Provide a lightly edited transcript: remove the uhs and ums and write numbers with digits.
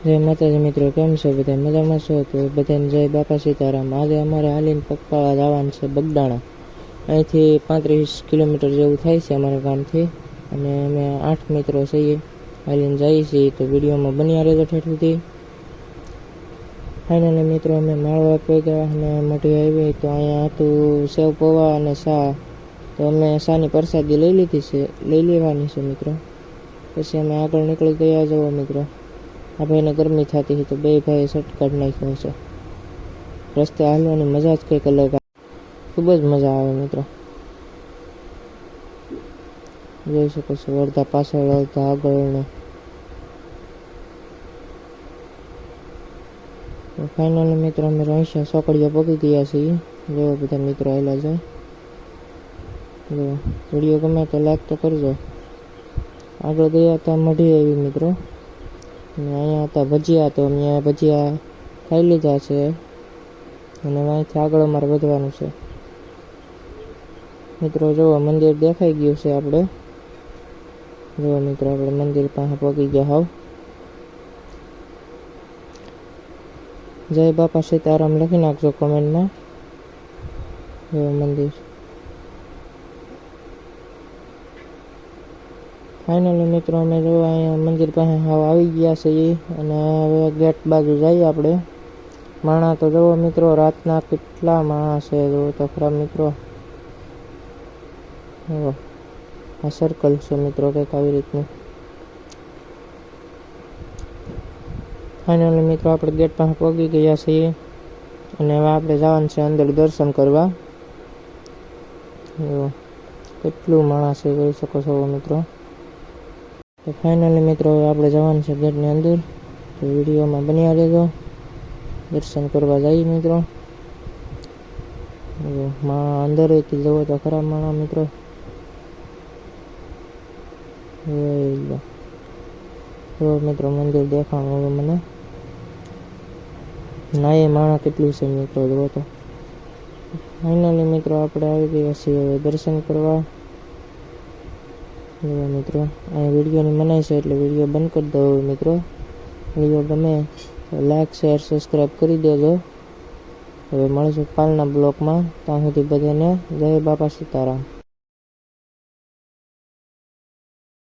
જય માતાજી મિત્રો, કેમ છો બધા? મજામાં છો? તો બધાને જય બાપા સીતારામ। આજે અમારે હાલીને પગપાળા જવાનું છે બગદાણા। અહીંથી 35 કિલોમીટર જેવું થાય છે અમારા ગામથી, અને અમે 8 મિત્રો છીએ, હાલીને જઈએ છીએ। તો વિડીયોમાં બન્યા રહેજો ઠેઠ સુધી। ફાઇનલી મિત્રો અમે માળવા પહોંચ્યા અને મઢી આવી તો અહીંયા હતું સેવ પૌવા અને ચા। તો અમે ચાની પ્રસાદી લઈ લેવાની છે મિત્રો। પછી અમે આગળ નીકળી ગયા। જુઓ મિત્રો, આ ભાઈને ગરમી થતી હતી તો બે ભાઈએ શર્ટ કાઢી નાખ્યો છે। રસ્તે હાલવાની મજા જ કંઈક અલગ આવે, ખૂબ જ મજા આવે મિત્રો। જોઈ શકો છો, અડધા પાછળ અડધા આગળ। ફાઇનલી મિત્રો અમે રહીશા ચોકડીએ પહોંચી ગયા છીએ। જો બધા મિત્રો આવેલા છે। જો વિડીયો ગમે તો લાઈક તો કરજો। આગળ ગયા હતા મઢી આવી મિત્રો, અને અહીંયા હતા ભજીયા, તો અમે ભજીયા ખાઈ લીધા છે, અને અહીંથી આગળ અમારે વધવાનું છે મિત્રો। જુઓ મંદિર દેખાઈ ગયું છે આપણે। જુઓ મિત્રો, આપણે મંદિર પાસે પહોંચી ગયા હાવ। જય બાપા સીતારામ લખી નાખજો કોમેન્ટમાં। જુઓ મંદિર। ફાઇનલી મિત્રો અમે જો અહીંયા મંદિર પાસે હાવ આવી ગયા છીએ, અને હવે ગેટ બાજુ જઈએ આપણે। માણા તો જુઓ મિત્રો, રાતના કેટલા માણસ છે જુઓ તો ખરા મિત્રો। જુઓ આ સર્કલ છે મિત્રો કંઈક આવી રીતનું। ફાઇનલી મિત્રો આપણે ગેટ પાસે પહોંચી ગયા છીએ, અને હવે આપણે જવાનું છે અંદર દર્શન કરવા। જુઓ કેટલું માણસ છે, જોઈ શકો છો મિત્રો। તો ફાઇનલી મિત્રો હવે આપણે જવાનું છે ગેટની અંદર। તો વિડીયોમાં બન્યા રહેજો, દર્શન કરવા જઈએ મિત્રો। માણા અંદરેથી જુઓ તો ખરા માણા મિત્રો। જો મિત્રો મંદિર દેખાણું હવે મને, ના એ માણા કેટલું છે મિત્રો જુઓ તો। ફાઇનલી મિત્રો આપણે આવી ગયા છીએ હવે દર્શન કરવા। જુઓ મિત્રો, અહીંયા વિડીયોની મનાઈ છે એટલે વિડીયો બંધ કરી દો મિત્રો। વિડીયો ગમે તો લાઈક શેર સબસ્ક્રાઈબ કરી દેજો। હવે મળીશું કાલના બ્લોગમાં, ત્યાં સુધી બધાને જય બાપા સીતારામ।